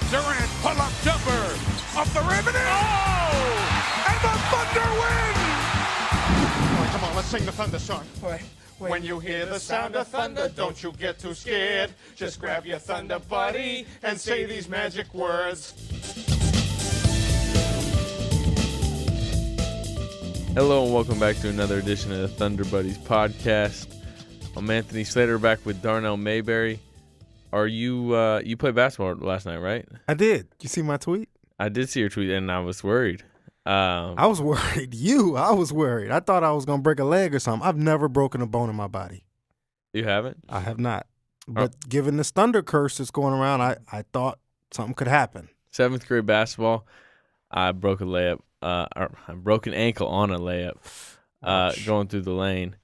Durant pull-up jumper off the rim and in. Oh! And the Thunder win! All right, come on, let's sing the Thunder song. Wait. When you hear the sound of thunder, don't you get too scared. Just grab your Thunder buddy and say these magic words. Hello and welcome back to another edition of the Thunder Buddies podcast. I'm Anthony Slater, back with Darnell Mayberry. Are you you played basketball last night, right? I did. You see my tweet? I did see your tweet and I was worried. I was worried. I was worried. I thought I was going to break a leg or something. I've never broken a bone in my body. You haven't? I have not. But given this thunder curse that's going around, I thought something could happen. 7th grade basketball, I broke a layup. I broke an ankle on a layup going through the lane.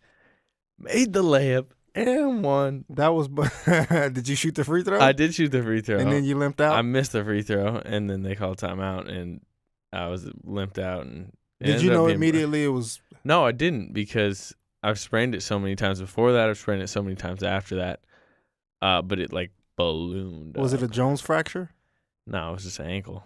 Made the layup and won. That was did you shoot the free throw? I did shoot the free throw. And then you limped out? I missed the free throw, and then they called timeout, and I was limped out. And did you know immediately it was? No, I didn't, because I've sprained it so many times before that. I've sprained it so many times after that. But it like ballooned. Was it a Jones fracture? No, it was just an ankle.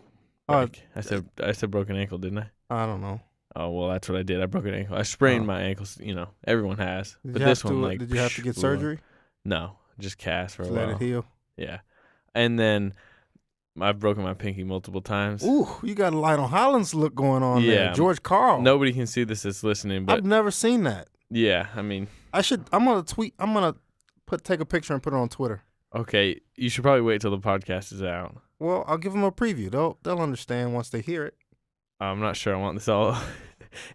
Oh, I said broken ankle, didn't I? I don't know. Oh, well, that's what I did. I broke an ankle. I sprained my ankles. You know, everyone has. Did but this one, like, did you have to get surgery? No, just cast for a while. Let it heal. Yeah, and then I've broken my pinky multiple times. Ooh, you got a Lionel Hollins look going on there. George Karl. Nobody can see this that's listening, but I've never seen that. Yeah, I mean, I'm gonna tweet. I'm gonna take a picture and put it on Twitter. Okay, you should probably wait till the podcast is out. Well, I'll give them a preview. They'll understand once they hear it. I'm not sure I want this all.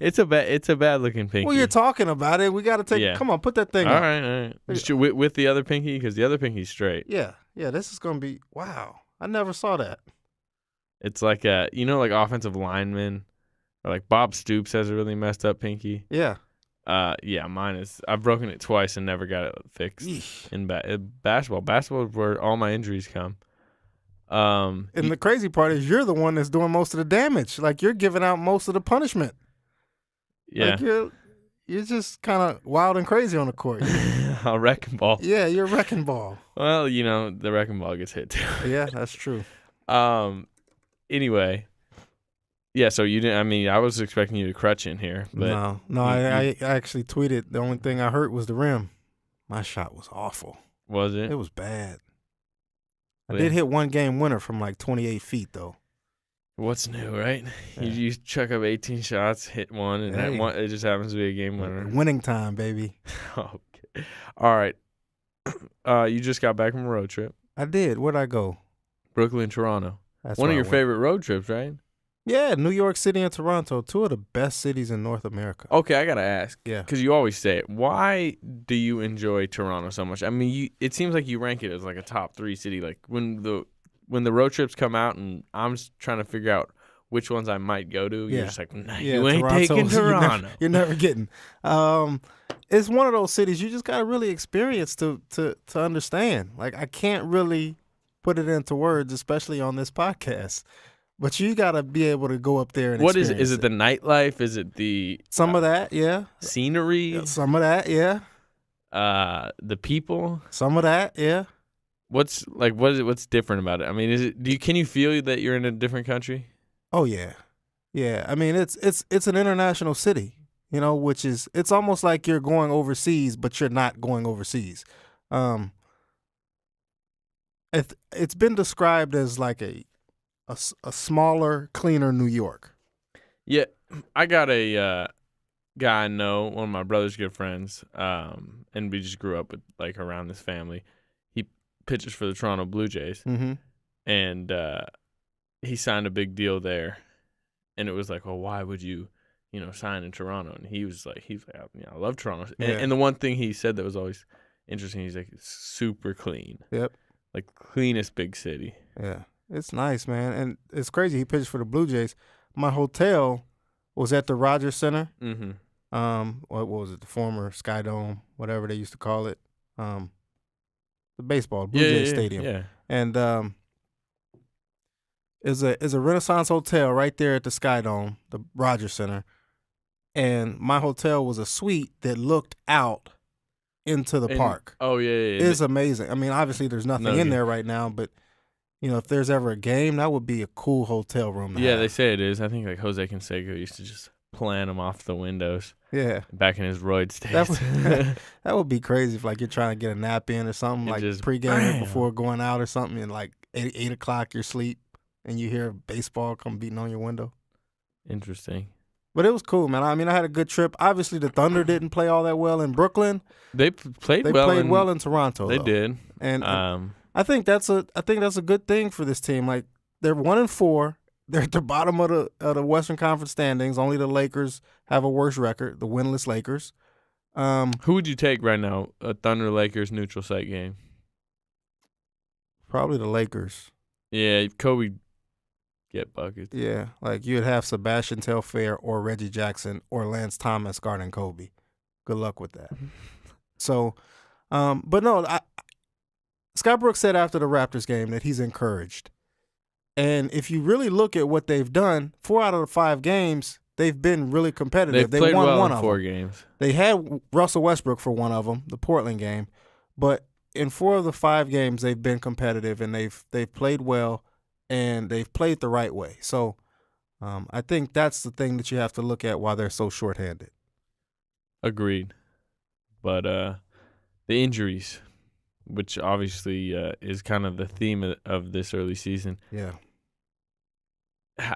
It's a bad looking pinky. Well, you're talking about it. We got to take. Yeah. Come on, put that thing. All right. Just with the other pinky, because the other pinky's straight. Yeah. This is gonna be wow. I never saw that. It's like like offensive linemen, or like Bob Stoops has a really messed up pinky. Yeah. Yeah, mine is. I've broken it twice and never got it fixed. In basketball. Basketball is where all my injuries come. And the crazy part is you're the one that's doing most of the damage. Like, you're giving out most of the punishment. Yeah. Like you're just kind of wild and crazy on the court. A wrecking ball. Yeah, you're a wrecking ball. Well, the wrecking ball gets hit too. Yeah, that's true. Anyway. Yeah, so you didn't. I mean, I was expecting you to crutch in here, but no. I actually tweeted. The only thing I hurt was the rim. My shot was awful. Was it? It was bad. I did hit one game winner from like 28 feet though. What's new, right? Yeah. You chuck up 18 shots, hit one, and that one, it just happens to be a game winner. Winning time, baby. Okay. All right. You just got back from a road trip. I did. Where'd I go? Brooklyn, Toronto. That's one of your favorite road trips, right? Yeah, New York City and Toronto, two of the best cities in North America. Okay, I got to ask. Yeah. Because you always say it. Why do you enjoy Toronto so much? I mean, it seems like you rank it as like a top 3 city. Like when the road trips come out and I'm just trying to figure out which ones I might go to, you're just like, nah, you ain't taking Toronto. You're never getting. It's one of those cities you just got to really experience to understand. Like, I can't really put it into words, especially on this podcast. But you got to be able to go up there and experience it. What is it? Is it the nightlife? Is it the some of that? Yeah. Scenery? Some of that, yeah. The people? Some of that, yeah. What's different about it? I mean, can you feel that you're in a different country? Oh yeah. Yeah. I mean, it's an international city, which is it's almost like you're going overseas, but you're not going overseas. It's been described as like a smaller, cleaner New York. Yeah, I got a guy I know, one of my brother's good friends, and we just grew up with like around this family. He pitches for the Toronto Blue Jays, and he signed a big deal there. And it was like, well, why would you, sign in Toronto? And he was like, I love Toronto. Yeah. And the one thing he said that was always interesting, he's like, it's super clean. Yep. Like cleanest big city. Yeah. It's nice, man. And it's crazy. He pitched for the Blue Jays. My hotel was at the Rogers Center. Mm-hmm. What was it? The former Sky Dome, whatever they used to call it. The baseball, Blue Jays Stadium. Yeah. And is a Renaissance hotel right there at the Sky Dome, the Rogers Center. And my hotel was a suite that looked out into the park. Oh, yeah. It's amazing. I mean, obviously there's nothing in there right now, but if there's ever a game, that would be a cool hotel room to Yeah, have. they say it is. I think like Jose Canseco used to just plant them off the windows. Yeah. Back in his roid days. That would be crazy if like you're trying to get a nap in or something, like just pregame before going out or something, and like 8 o'clock you're asleep and you hear baseball come beating on your window. Interesting. But it was cool, man. I mean, I had a good trip. Obviously, the Thunder didn't play all that well in Brooklyn. They played They well. played well in Toronto. They though. did. And I think that's a good thing for this team. Like they're 1-4. They're at the bottom of the Western Conference standings. Only the Lakers have a worse record, the winless Lakers. Who would you take right now? A Thunder Lakers neutral site game. Probably the Lakers. Yeah, Kobe get buckets. Yeah, like you'd have Sebastian Telfair or Reggie Jackson or Lance Thomas guarding Kobe. Good luck with that. So, but no, Scott Brooks said after the Raptors game that he's encouraged. And if you really look at what they've done, 4 out of the 5 games, they've been really competitive. They won well one in of 4 them. games. They had Russell Westbrook for one of them, the Portland game. But in 4 of the 5 games, they've been competitive, and they've played well, and they've played the right way. So I think that's the thing that you have to look at while they're so shorthanded. Agreed. But the injuries, which obviously is kind of the theme of this early season. Yeah.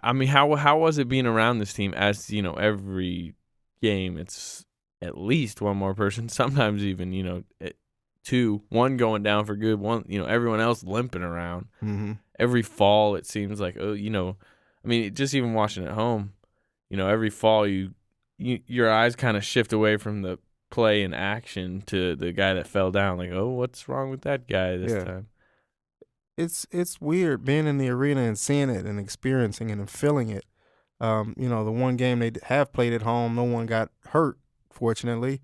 I mean, how was it being around this team? As every game it's at least one more person, sometimes even 2, one going down for good, one everyone else limping around. Mm-hmm. Every fall it seems like I mean, just even watching at home, every fall your eyes kind of shift away from the play and action to the guy that fell down. Like, oh, what's wrong with that guy this time? It's weird being in the arena and seeing it and experiencing it and feeling it. The one game they have played at home, no one got hurt, fortunately.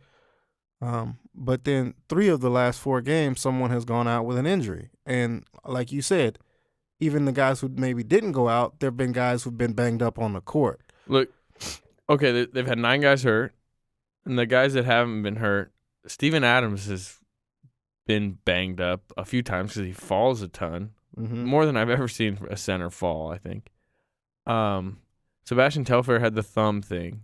But then 3 of the last 4 games, someone has gone out with an injury. And like you said, even the guys who maybe didn't go out, there have been guys who've been banged up on the court. Look, okay, they've had 9 guys hurt, and the guys that haven't been hurt, Steven Adams has been banged up a few times because he falls a ton, more than I've ever seen a center fall, I think. Sebastian Telfair had the thumb thing.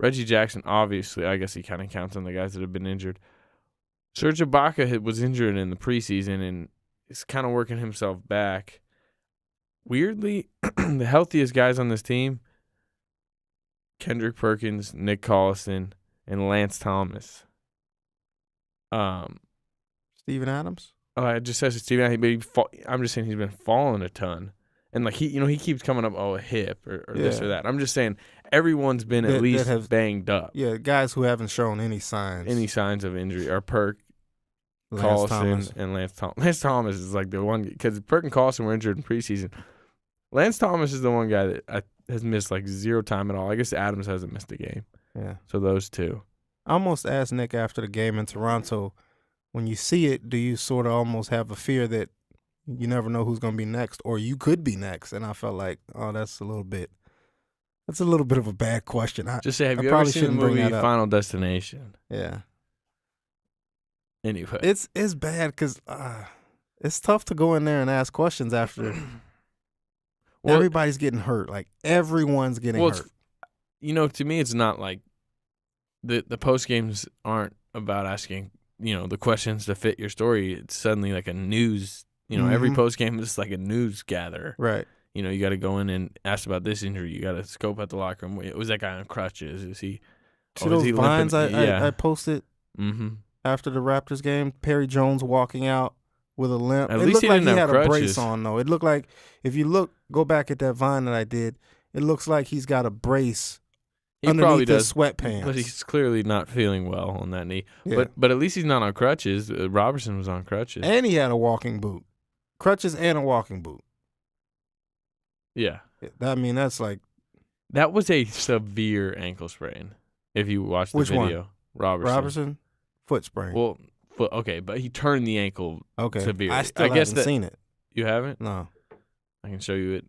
Reggie Jackson, obviously, I guess he kind of counts on the guys that have been injured. Serge Ibaka was injured in the preseason and is kind of working himself back. Weirdly, the healthiest guys on this team, Kendrick Perkins, Nick Collison, and Lance Thomas. Steven Adams? Oh, I just said Steven Adams, but I'm just saying he's been falling a ton. And like he keeps coming up, a hip or this or that. I'm just saying everyone's been at least banged up. Yeah, guys who haven't shown any signs of injury are Perk, Lance Thomas. Collison, and Lance Thomas. Lance Thomas is like the one because Perk and Collison were injured in preseason. Lance Thomas is the one guy that has missed like 0 time at all. I guess Adams hasn't missed a game. Yeah. So those 2. I almost asked Nick after the game in Toronto, when you see it, do you sort of almost have a fear that you never know who's going to be next, or you could be next? And I felt like, that's a little bit of a bad question. Just say, have you ever seen the movie Final Destination? Yeah. Anyway. It's bad because it's tough to go in there and ask questions after everybody's getting hurt. Like, everyone's getting hurt. To me, it's not like the post games aren't about asking, the questions to fit your story. It's suddenly like a news. Every post game is like a news gatherer. Right. You got to go in and ask about this injury. You got to scope out the locker room. Was that guy on crutches? Is he? See those vines I posted after the Raptors game? Perry Jones walking out with a limp. At least he didn't have crutches. A brace on, though. It looked like, if you go back at that vine that I did, it looks like he's got a brace underneath his sweatpants. But he's clearly not feeling well on that knee. Yeah. But at least he's not on crutches. Robertson was on crutches. And he had a walking boot. Crutches and a walking boot. Yeah. I mean, that's like... That was a severe ankle sprain, if you watch the video. One? Robertson? Foot sprain. Well, okay, but he turned the ankle severely. I still haven't seen it. You haven't? No. I can show you it.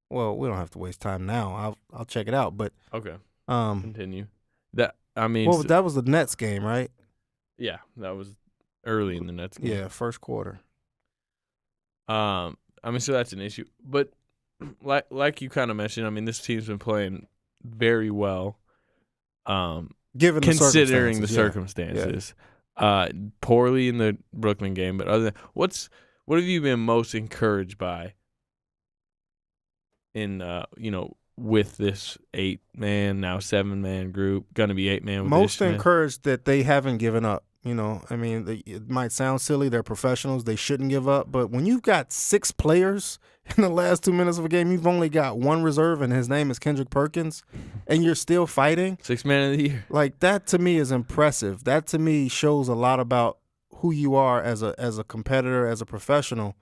Well, we don't have to waste time now. I'll check it out, but... Okay. Continue. That was the Nets game, right? Yeah, that was early in the Nets game. Yeah, first quarter. I mean, so that's an issue. But like you kind of mentioned, I mean, this team's been playing very well, Given considering the circumstances. circumstances. Poorly in the Brooklyn game, but other than what have you been most encouraged by in with this 8-man, now 7-man group, gonna be 8-man with Most Ish Smith? encouraged that they haven't given up. I mean, it might sound silly. They're professionals. They shouldn't give up. But when you've got 6 players in the last 2 minutes of a game, you've only got one reserve, and his name is Kendrick Perkins, and you're still fighting. 6th man of the year. Like, that to me is impressive. That to me shows a lot about who you are as a competitor, as a professional,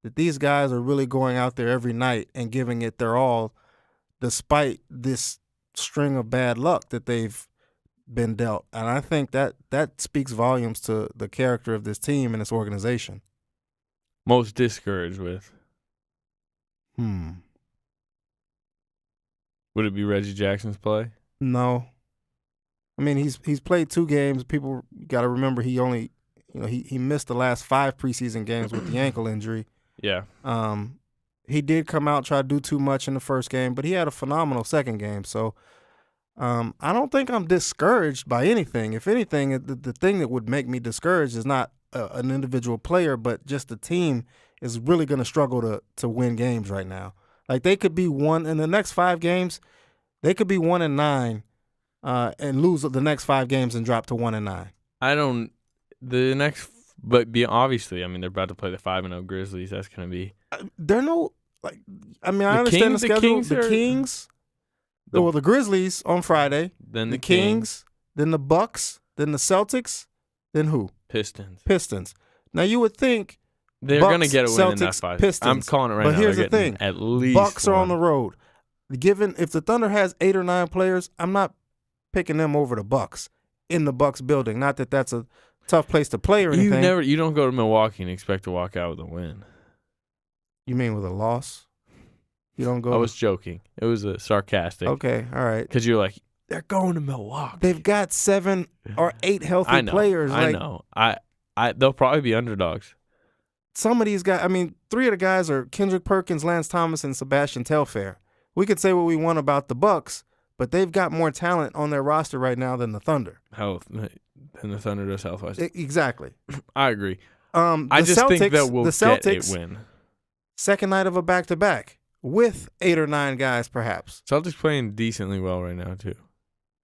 that these guys are really going out there every night and giving it their all despite this string of bad luck that they've been dealt. And I think that speaks volumes to the character of this team and this organization. Most discouraged with? Would it be Reggie Jackson's play? No. I mean, he's played 2 games. People got to remember he only, he missed the last 5 preseason games with the ankle injury. Yeah. He did come out, try to do too much in the first game, but he had a phenomenal second game. So I don't think I'm discouraged by anything. If anything, the thing that would make me discouraged is not an individual player, but just the team is really going to struggle to win games right now. Like, they could be one in the next 5 games. They could be 1-9 and lose the next 5 games and drop to 1-9. Obviously, I mean, they're about to play the 5-0 Grizzlies. That's going to be. They're no, like, I mean, I understand the schedule. The Kings. Well, the Grizzlies on Friday. Then the Kings. Then the Bucks. Then the Celtics. Then who? Pistons. Now, you would think they're going to get a win in that 5. Pistons. I'm calling it right now. But here's the thing. At least Bucks are one. on the road. Given if the Thunder has 8 or 9 players, I'm not picking them over the Bucks in the Bucks building. Not that that's a tough place to play or anything. You don't go to Milwaukee and expect to walk out with a win. You mean with a loss? You don't go. I was joking. It was a sarcastic. Okay, all right. Because you're like, they're going to Milwaukee. They've got 7 or 8 healthy players. I know. They'll probably be underdogs. Some of these guys. I mean, 3 of the guys are Kendrick Perkins, Lance Thomas, and Sebastian Telfair. We could say what we want about the Bucks, but they've got more talent on their roster right now than the Thunder. And the Thunder does health-wise. Exactly. I agree. I just think that we'll the Celtics, get a win. Second night of a back-to-back with 8 or 9 guys, perhaps. Celtics playing decently well right now too.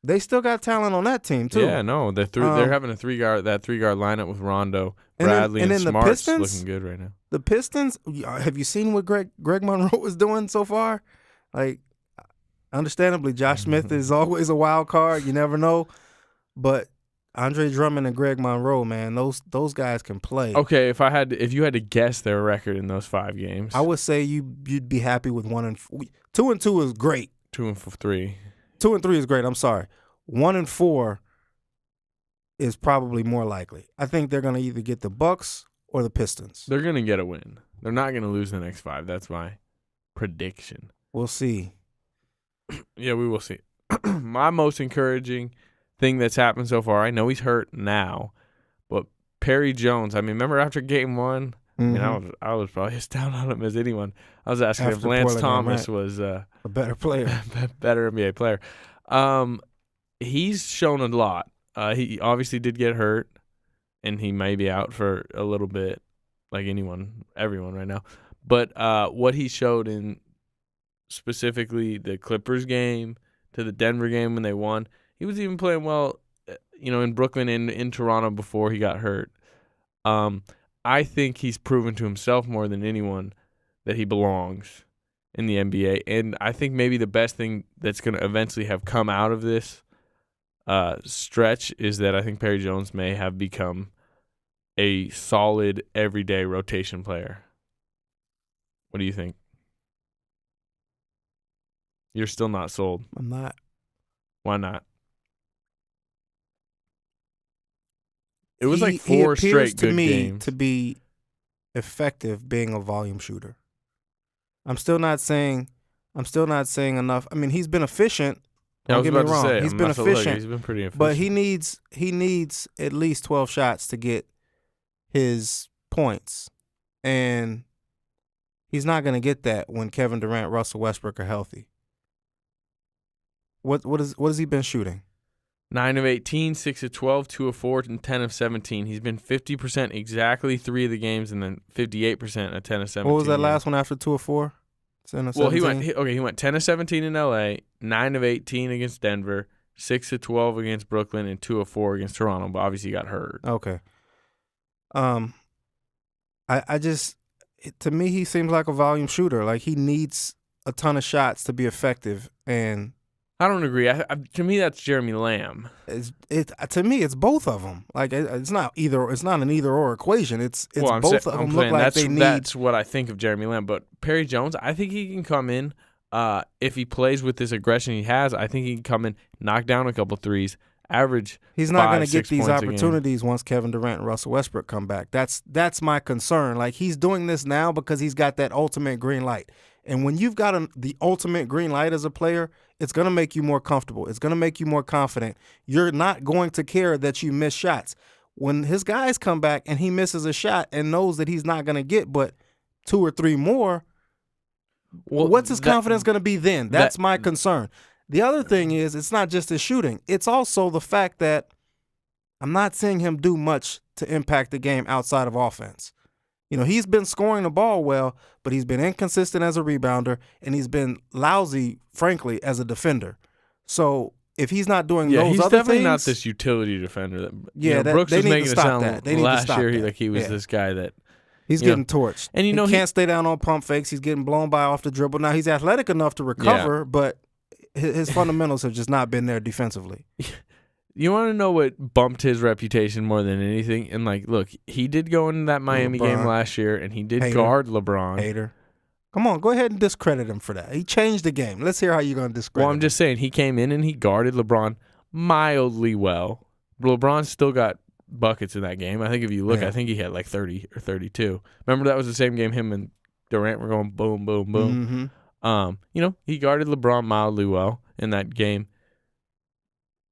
They still got talent on that team too. Yeah, no, they're having a 3-guard lineup with Rondo, Bradley, and Smart's the Pistons, looking good right now. The Pistons. Have you seen what Greg Monroe is doing so far? Like, understandably, Josh Smith is always a wild card. You never know, but Andre Drummond and Greg Monroe, man, those guys can play. Okay, if you had to guess their record in those 5 games, I would say you'd be happy with 2-2 is great. 2-3. 2-3 is great. I'm sorry. 1-4 is probably more likely. I think they're going to either get the Bucks or the Pistons. They're going to get a win. They're not going to lose the next 5. That's my prediction. We'll see. Yeah, we will see. My most encouraging thing that's happened so far, I know he's hurt now, but Perry Jones, I mean, remember after game 1? Mm-hmm. I mean, I was probably as down on him as anyone. I was asking if Lance Portland Thomas was a better player. better NBA player. He's shown a lot. He obviously did get hurt, and he may be out for a little bit, like everyone right now. But what he showed in specifically the Clippers game to the Denver game when they won, he was even playing well, in Brooklyn and in Toronto before he got hurt. I think he's proven to himself more than anyone that he belongs in the NBA. And I think maybe the best thing that's going to eventually have come out of this stretch is that I think Perry Jones may have become a solid everyday rotation player. What do you think? You're still not sold. I'm not. Why not? It was like 4 straight good games. He appears to me to be effective being a volume shooter. I'm still not saying enough. I mean, he's been efficient. Don't get me wrong. He's been efficient. He's been pretty efficient. But he needs at least 12 shots to get his points. And He's not going to get that when Kevin Durant, Russell Westbrook are healthy. What has he been shooting? 9 of 18, 6 of 12, 2 of 4, and 10 of 17. He's been 50% exactly 3 of the games, and then 58% at 10 of 17. What was that last one after 2 of 4? 10 of 17? He went 10 of 17 in LA, 9 of 18 against Denver, 6 of 12 against Brooklyn, and 2 of 4 against Toronto. But obviously, he got hurt. Okay. To me, he seems like a volume shooter. Like, he needs a ton of shots to be effective, and I don't agree. To me, that's Jeremy Lamb. To me, it's both of them. Like, it's not an either or equation. It's well, both of them look like they need. That's what I think of Jeremy Lamb. But Perry Jones, I think he can come in if he plays with this aggression he has. I think he can come in, knock down a couple threes, average. He's not going to get these opportunities once Kevin Durant and Russell Westbrook come back. That's my concern. Like, he's doing this now because he's got that ultimate green light. And when you've got the ultimate green light as a player, it's going to make you more comfortable. It's going to make you more confident. You're not going to care that you miss shots. When his guys come back and he misses a shot and knows that he's not going to get but 2 or 3 more, what's his confidence going to be then? That's my concern. The other thing is, it's not just his shooting. It's also the fact that I'm not seeing him do much to impact the game outside of offense. You know, he's been scoring the ball well, but he's been inconsistent as a rebounder, and he's been lousy, frankly, as a defender. So if he's not doing those other things, he's definitely not this utility defender. Brooks was making it sound last year like he was this guy that he's getting torched, and he can't stay down on pump fakes. He's getting blown by off the dribble. Now he's athletic enough to recover, but his fundamentals have just not been there defensively. You want to know what bumped his reputation more than anything? And, like, look, he did go into that Miami game last year, and he did guard LeBron. Hater. Come on, go ahead and discredit him for that. He changed the game. Let's hear how you're going to discredit him. Well, I'm just saying, he came in and he guarded LeBron mildly well. LeBron still got buckets in that game. I think if you look, I think he had like 30 or 32. Remember, that was the same game him and Durant were going boom, boom, boom. Mm-hmm. He guarded LeBron mildly well in that game.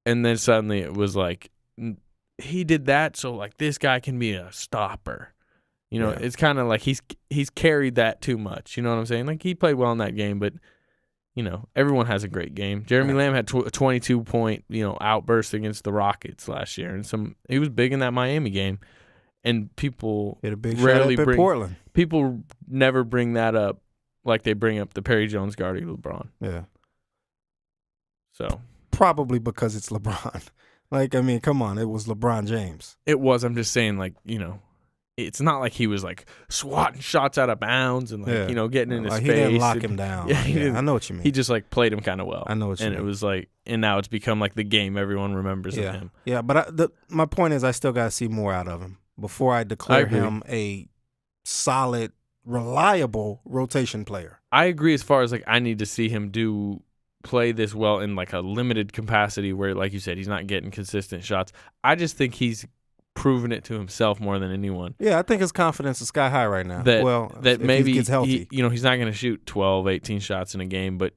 And then suddenly it was like he did that, so like this guy can be a stopper. It's kind of like he's carried that too much. You know what I'm saying? Like, he played well in that game, but everyone has a great game. Jeremy Lamb had a 22-point outburst against the Rockets last year, and he was big in that Miami game. And people rarely bring Portland. People never bring that up like they bring up the Perry Jones guarding LeBron. Yeah. So. Probably because it's LeBron. Like, I mean, come on. It was LeBron James. It was. I'm just saying, like, it's not like he was, like, swatting shots out of bounds and, like, getting in his face. He didn't lock him down. I know what you mean. He just, like, played him kind of well. I know what you mean. And it was, like, and now it's become, like, the game everyone remembers of him. Yeah, but my point is I still got to see more out of him before I declare him a solid, reliable rotation player. I agree as far as, like, I need to see him play this well in like a limited capacity where, like you said, he's not getting consistent shots. I just think he's proven it to himself more than anyone. Yeah, I think his confidence is sky high right now. That maybe he gets healthy. He's not going to shoot 12, 18 shots in a game, but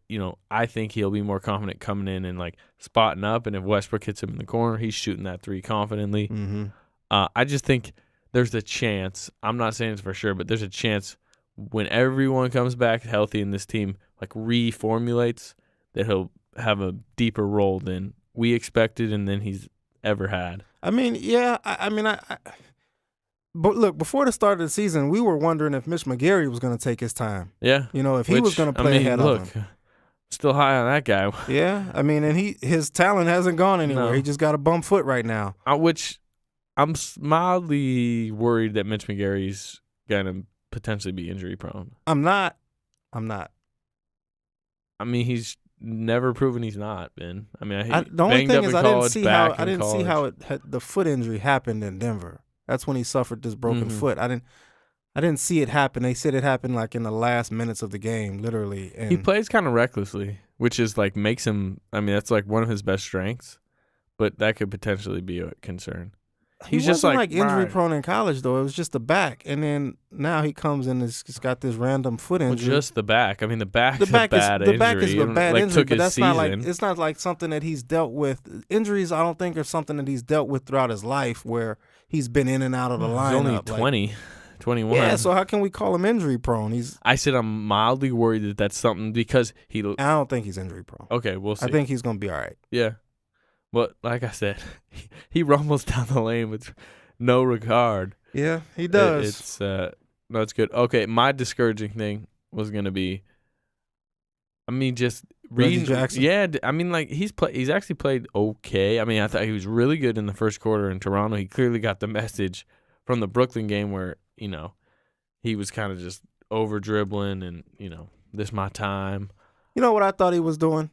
I think he'll be more confident coming in and like spotting up. And if Westbrook hits him in the corner, he's shooting that 3 confidently. Mm-hmm. I just think there's a chance. I'm not saying it's for sure, but there's a chance when everyone comes back healthy and this team like reformulates, that he'll have a deeper role than we expected and than he's ever had. I mean, yeah. But look, before the start of the season, we were wondering if Mitch McGary was going to take his time. Yeah. If he was going to play ahead of him. Still high on that guy. Yeah. I mean, and his talent hasn't gone anywhere. No. He just got a bum foot right now. Which I'm mildly worried that Mitch McGary's going to potentially be injury prone. I'm not. I mean, he's never proven he's not been. I mean, the only thing is I didn't see how the foot injury happened in Denver. That's when he suffered this broken foot. I didn't see it happen. They said it happened like in the last minutes of the game, literally. And he plays kind of recklessly, which is like makes him. I mean, that's like one of his best strengths, but that could potentially be a concern. He's just like injury prone in college though. It was just the back, and then now he comes in and he's got this random foot injury. Well, just the back. I mean, the back is a bad injury. The back is a bad injury, but that's season. not like it's not like something that he's dealt with. Injuries, I don't think, are something that he's dealt with throughout his life, where he's been in and out of the lineup. He's only 21. Yeah, so how can we call him injury prone? I said I'm mildly worried that that's something because he. I don't think he's injury prone. Okay, we'll see. I think he's gonna be all right. Yeah, but like I said, he rumbles down the lane with no regard. Yeah, he does. It's no, it's good. Okay, my discouraging thing was gonna be. I mean, just Reggie reading. Jackson? Yeah, I mean, like he's actually played okay. I mean, I thought he was really good in the first quarter in Toronto. He clearly got the message from the Brooklyn game where he was kind of just over dribbling and this my time. You know what I thought he was doing,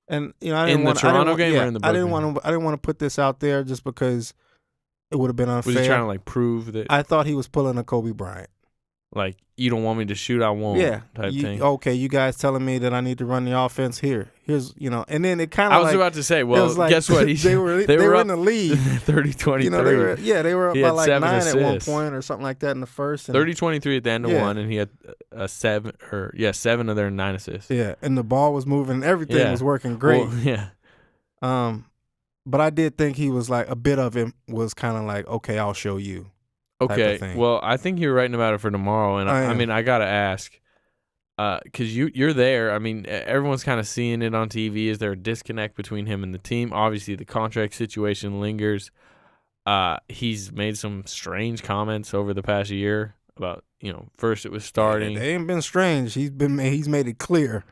and I didn't in want the Toronto game or in the I Brooklyn? didn't want to put this out there just because it would have been unfair. Was he trying to like prove that? I thought he was pulling a Kobe Bryant. Like, you don't want me to shoot, I won't. Yeah, type thing. Okay, you guys telling me that I need to run the offense here. Here's and then it kind of. I was about to say, well, like, guess what? they were in the lead. 30-23. They were up He by had like 7 9 at one assists. point or something like that in the first. And, 30-23 at the end of one, and he had 7 of their 9 assists. Yeah, and the ball was moving. Everything was working great. Well, yeah. But I did think he was like a bit of him was kind of like, okay, I'll show you. Okay, well, I think you're writing about it for tomorrow, and I mean, I gotta ask, because you're there. I mean, everyone's kind of seeing it on TV. Is there a disconnect between him and the team? Obviously, the contract situation lingers. He's made some strange comments over the past year about, first it was starting. They ain't been strange. He's made it clear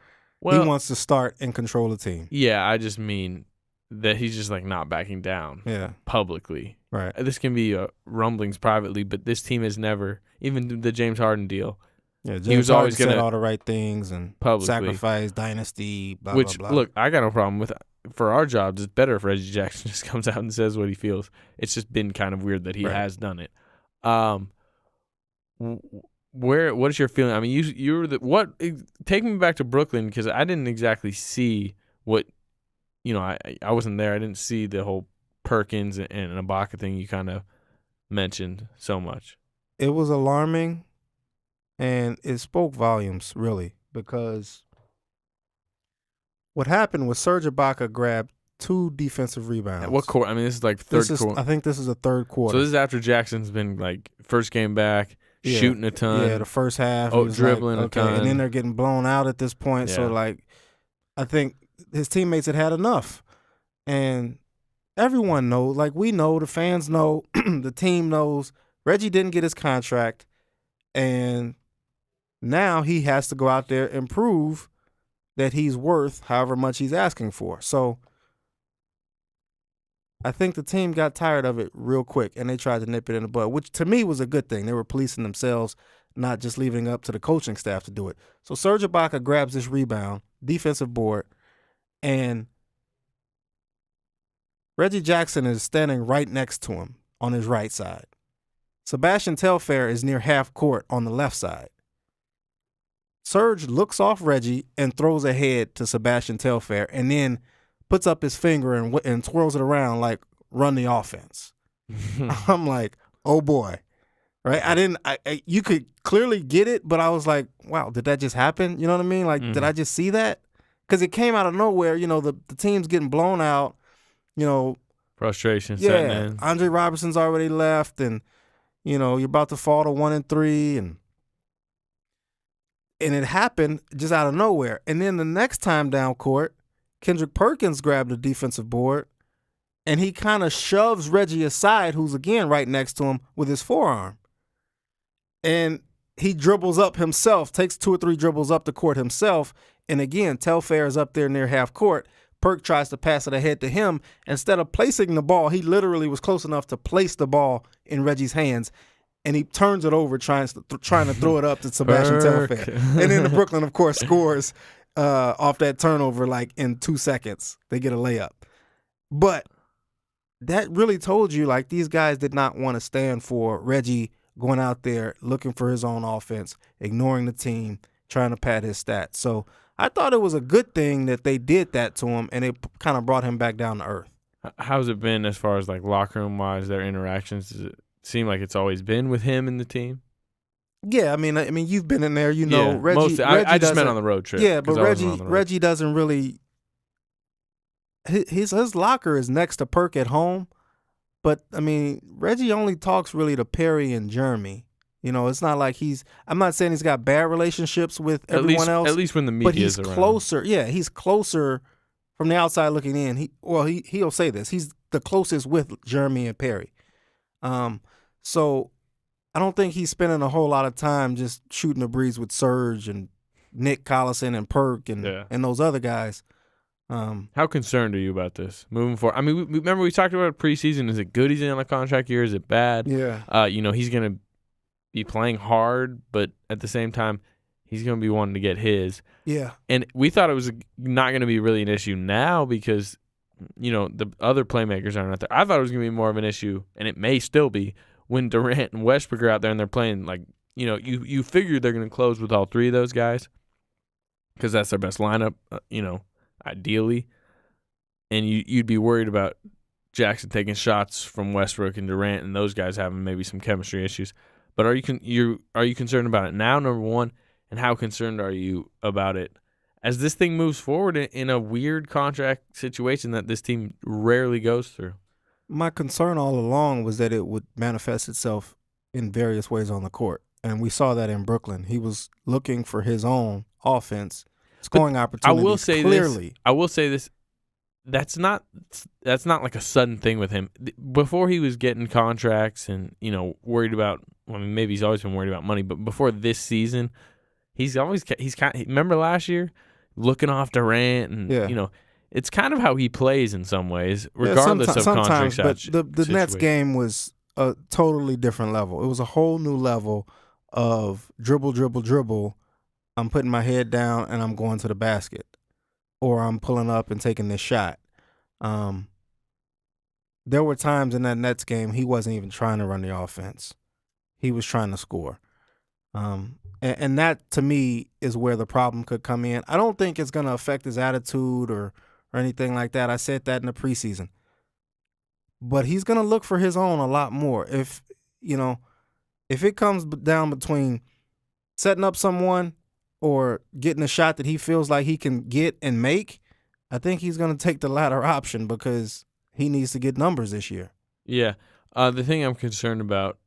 he wants to start and control the team. Yeah, I just mean that he's just like not backing down. Yeah, publicly. Right. This can be rumblings privately, but this team has never, even the James Harden deal. Yeah, James he was always going to say all the right things and publicly sacrifice dynasty, blah, which, blah, blah. Look, I got no problem with. For our jobs, it's better if Reggie Jackson just comes out and says what he feels. It's just been kind of weird that he has done it. What is your feeling? I mean, you're take me back to Brooklyn, because I didn't exactly see what, I wasn't there. I didn't see the whole Perkins and Ibaka thing you kind of mentioned so much. It was alarming, and it spoke volumes, really, because what happened was Serge Ibaka grabbed 2 defensive rebounds. At what quarter? I mean, this is like third quarter. I think this is the third quarter. So this is after Jackson's been like first game back, shooting a ton. Yeah, the first half. Dribbling a ton. And then they're getting blown out at this point. Yeah. So, I think his teammates had enough. And everyone knows, we know, the fans know, the team knows, Reggie didn't get his contract, and now he has to go out there and prove that he's worth however much he's asking for. So I think the team got tired of it real quick, and they tried to nip it in the bud, which to me was a good thing. They were policing themselves, not just leaving it up to the coaching staff to do it. So Serge Ibaka grabs this rebound, defensive board, and Reggie Jackson is standing right next to him on his right side. Sebastian Telfair is near half court on the left side. Serge looks off Reggie and throws ahead to Sebastian Telfair, and then puts up his finger and twirls it around like, run the offense. I'm like, oh boy. Right? You could clearly get it, but I was like, wow, did that just happen? You know what I mean? Like, did I just see that? Because it came out of nowhere. The team's getting blown out. Frustration setting in. Andre Robertson's already left, and you're about to fall to 1-3, and it happened just out of nowhere. And then the next time down court, Kendrick Perkins grabbed the defensive board, and he kind of shoves Reggie aside, who's again right next to him, with his forearm. And he dribbles up himself, takes 2 or 3 dribbles up the court himself, and again, Telfair is up there near half court. Perk tries to pass it ahead to him. Instead of placing the ball, he literally was close enough to place the ball in Reggie's hands, and he turns it over trying to throw it up to Sebastian Telfair. And then the Brooklyn, of course, scores off that turnover in 2 seconds. They get a layup. But that really told you these guys did not want to stand for Reggie going out there looking for his own offense, ignoring the team, trying to pad his stats. So I thought it was a good thing that they did that to him, and it kind of brought him back down to earth. How's it been as far as locker room wise, their interactions? Does it seem like it's always been with him and the team? Yeah, I mean, you've been in there, Yeah, Reggie. Mostly. I just meant on the road trip. Yeah, but Reggie doesn't really. His locker is next to Perk at home, but Reggie only talks really to Perry and Jeremy, You know, it's not like I'm not saying he's got bad relationships with everyone else. At least when the media is around. But he's closer. Yeah, he's closer from the outside looking in. He'll say this. He's the closest with Jeremy and Perry. So I don't think he's spending a whole lot of time just shooting the breeze with Serge and Nick Collison and Perk and those other guys. How concerned are you about this moving forward? I mean, remember we talked about preseason. Is it good he's in a contract year? Is it bad? Yeah. He's going to be playing hard, but at the same time, he's going to be wanting to get his. Yeah. And we thought it was not going to be really an issue now because, the other playmakers aren't out there. I thought it was going to be more of an issue, and it may still be, when Durant and Westbrook are out there and they're playing like, you figure they're going to close with all three of those guys because that's their best lineup, ideally. And you'd be worried about Jackson taking shots from Westbrook and Durant and those guys having maybe some chemistry issues. But are you concerned about it now, number one, and how concerned are you about it as this thing moves forward in a weird contract situation that this team rarely goes through? My concern all along was that it would manifest itself in various ways on the court, and we saw that in Brooklyn. He was looking for his own offense, scoring opportunities. I will say this. That's not like a sudden thing with him. Before he was getting contracts and worried about. I mean, maybe he's always been worried about money, but before this season, remember last year, looking off Durant and it's kind of how he plays in some ways, regardless of contract. But the Nets game was a totally different level. It was a whole new level of dribble. I'm putting my head down and I'm going to the basket, or I'm pulling up and taking this shot. There were times in that Nets game he wasn't even trying to run the offense. He was trying to score. And that, to me, is where the problem could come in. I don't think it's going to affect his attitude or anything like that. I said that in the preseason. But he's going to look for his own a lot more. If it comes down between setting up someone or getting a shot that he feels like he can get and make, I think he's going to take the latter option because he needs to get numbers this year. Yeah. The thing I'm concerned about,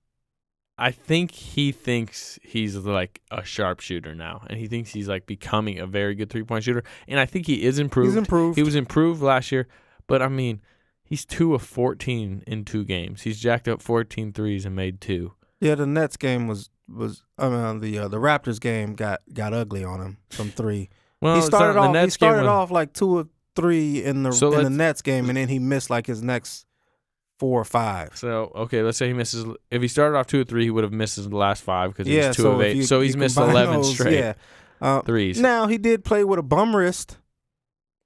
I think he thinks he's like a sharpshooter now, and he thinks he's like becoming a very good three-point shooter. And I think he is improved. He's improved. He was improved last year, but I mean, he's 2 of 14 in 2 games. He's jacked up 14 threes and made 2. Yeah, the Nets game the Raptors game got ugly on him from 3. Well, he started off like 2 or 3 in the Nets game, and then he missed like his next 4 or 5. So, okay, let's say he misses. If he started off 2 or 3, he would have missed his last 5 because he was 2 of 8. So he's missed 11 straight threes. Now, he did play with a bum wrist.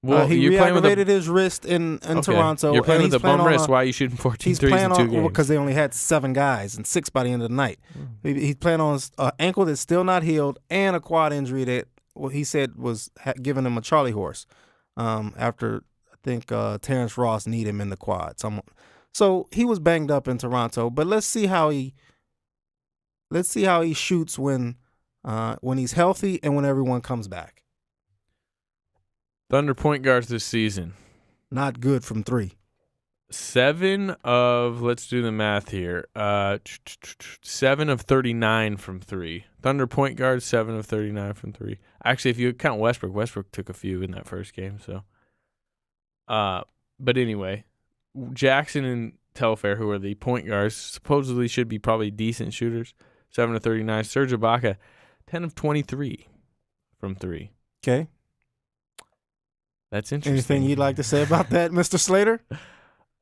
Well, he re-aggravated his wrist in Toronto. You're playing with a bum wrist. Why are you shooting 14 threes in 2 games? Because they only had 7 guys and 6 by the end of the night. He's playing on an ankle that's still not healed and a quad injury that he said was giving him a Charlie horse after, I think, Terrence Ross needed him in the quad. So he was banged up in Toronto, but let's see how he shoots when he's healthy and when everyone comes back. Thunder point guards this season. Not good from 3. 7 of, let's do the math here. 7 of 39 from 3. Thunder point guards, 7 of 39 from 3. Actually, if you count Westbrook took a few in that first game. So, but anyway, Jackson and Telfair, who are the point guards, supposedly should be probably decent shooters. 7 of 39. Serge Ibaka, 10 of 23 from 3. Okay. That's interesting. Anything you'd like to say about that, Mr. Slater?